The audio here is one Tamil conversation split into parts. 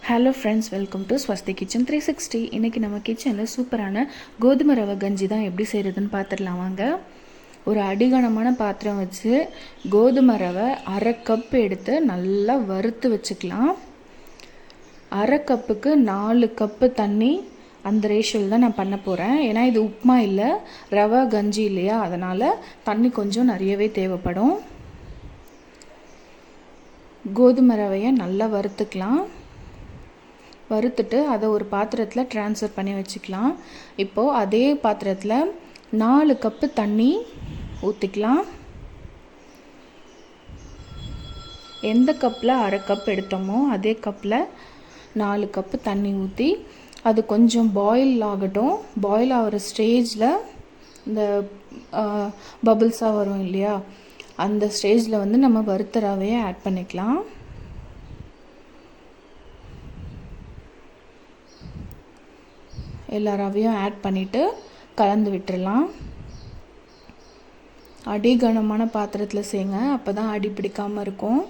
Hello friends, welcome to Swasti kitchen 360. இன்றைக்கி நம்ம கிச்சனில் சூப்பரான கோதுமை ரவை கஞ்சி தான் எப்படி செய்கிறதுன்னு பார்த்துடலாம் வாங்க. ஒரு அடிகனமான பாத்திரம் வச்சு கோதுமை ரவை 1/2 கப் எடுத்து நல்லா வறுத்து வச்சுக்கலாம். 1/2 கப்புக்கு 4 கப்பு தண்ணி, அந்த ரேஷியோவில் தான் நான் பண்ண போகிறேன். ஏன்னா இது உப்புமா இல்லை, ரவை கஞ்சி இல்லையா, அதனால் தண்ணி கொஞ்சம் நிறையவே தேவைப்படும். கோதுமை ரவையை நல்லா வறுத்துக்கலாம். வறுத்துட்டு அதை ஒரு பாத்திரத்தில் ட்ரான்ஸ்ஃபர் பண்ணி வச்சுக்கலாம். இப்போது அதே பாத்திரத்தில் 4 கப்பு தண்ணி ஊற்றிக்கலாம். எந்த கப்பில் 1/2 கப் எடுத்தோமோ அதே கப்பில் 4 கப்பு தண்ணி ஊற்றி அது கொஞ்சம் பாயில் ஆகட்டும். பாயில் ஆகிற ஸ்டேஜில் இந்த பபிள்ஸாக வரும் இல்லையா, அந்த ஸ்டேஜில் வந்து நம்ம வறுத்த ரவையை ஆட் பண்ணிக்கலாம். எல்லா ரவையும் ஆட் பண்ணிவிட்டு கலந்து விட்டுடலாம். அடி கனமான பாத்திரத்தில் செய்யுங்க, அப்போ தான் அடி பிடிக்காமல் இருக்கும்.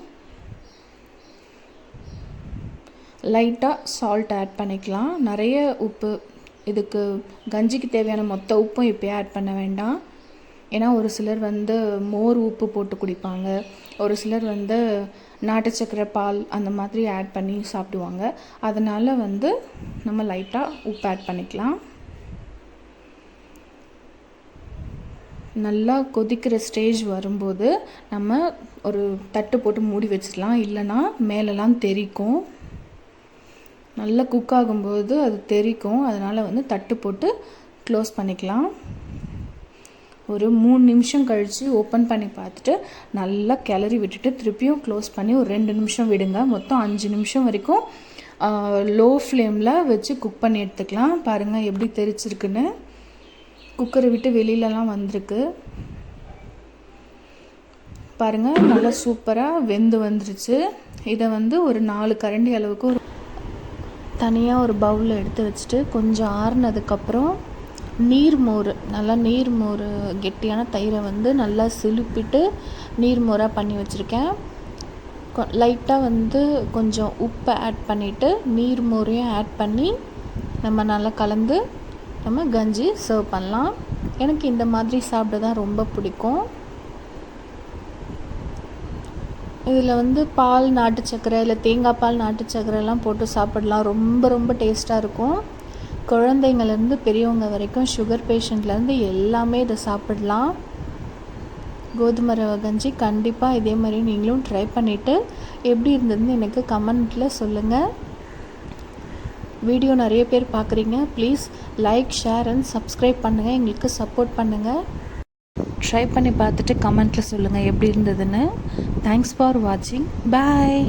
லைட்டாக சால்ட் ஆட் பண்ணிக்கலாம். நிறைய உப்பு, இதுக்கு கஞ்சிக்கு தேவையான மொத்த உப்பும் இப்போயே ஆட் பண்ண வேண்டாம். ஏன்னா ஒரு சிலர் வந்து மோர் உப்பு போட்டு குடிப்பாங்க, ஒரு சிலர் வந்து நாட்டு சக்கரை பால் அந்த மாதிரி ஆட் பண்ணி சாப்பிடுவாங்க. அதனால் வந்து நம்ம லைட்டாக உப்பு ஆட் பண்ணிக்கலாம். நல்லா கொதிக்கிற ஸ்டேஜ் வரும்போது நம்ம ஒரு தட்டு போட்டு மூடி வச்சிடலாம், இல்லைன்னா மேலெலாம் தெறிக்கும். நல்லா குக் ஆகும்போது அது தெறிக்கும், அதனால் வந்து தட்டு போட்டு க்ளோஸ் பண்ணிக்கலாம். ஒரு 3 நிமிஷம் கழித்து ஓப்பன் பண்ணி பார்த்துட்டு நல்லா கிளறி விட்டுட்டு திருப்பியும் க்ளோஸ் பண்ணி ஒரு 2 நிமிஷம் விடுங்க. மொத்தம் 5 நிமிஷம் வரைக்கும் லோ ஃப்ளேமில் வச்சு குக் பண்ணி எடுத்துக்கலாம். பாருங்கள் எப்படி தெரிச்சிருக்குன்னு, குக்கரை விட்டு வெளியிலலாம் வந்திருக்கு பாருங்கள். நல்லா சூப்பராக வெந்து வந்துருச்சு. இதை வந்து ஒரு 4 கரண்டி அளவுக்கு தனியாக ஒரு பவுலில் எடுத்து வச்சுட்டு கொஞ்சம் ஆறுனதுக்கப்புறம் நீர்மோர், நல்லா நீர்மோர் கெட்டியான தயிரை வந்து நல்லா சிலுப்பிட்டு நீர்மோராக பண்ணி வச்சுருக்கேன். லைட்டாக வந்து கொஞ்சம் உப்பை ஆட் பண்ணிவிட்டு நீர்மோரையும் ஆட் பண்ணி நம்ம நல்லா கலந்து நம்ம கஞ்சி சர்வ் பண்ணலாம். எனக்கு இந்த மாதிரி சாப்பிட தான் ரொம்ப பிடிக்கும். இதில் வந்து பால் நாட்டு சக்கரை இல்லை தேங்காய் பால் நாட்டு சக்கரைலாம் போட்டு சாப்பிடலாம். ரொம்ப ரொம்ப டேஸ்ட்டாக இருக்கும். குழந்தைங்கள்லேருந்து பெரியவங்க வரைக்கும், சுகர் பேஷண்ட்லேருந்து எல்லாமே இதை சாப்பிடலாம். கோதுமை ரவை கஞ்சி கண்டிப்பாக இதே மாதிரி நீங்களும் ட்ரை பண்ணிவிட்டு எப்படி இருந்ததுன்னு எனக்கு கமெண்ட்டில் சொல்லுங்கள். வீடியோ நிறைய பேர் பார்க்குறீங்க, please like, share and subscribe பண்ணுங்கள், எங்களுக்கு சப்போர்ட் பண்ணுங்கள். ட்ரை பண்ணி பார்த்துட்டு கமெண்ட்டில் சொல்லுங்கள் எப்படி இருந்ததுன்னு. தேங்க்ஸ் ஃபார் வாட்சிங். பாய்.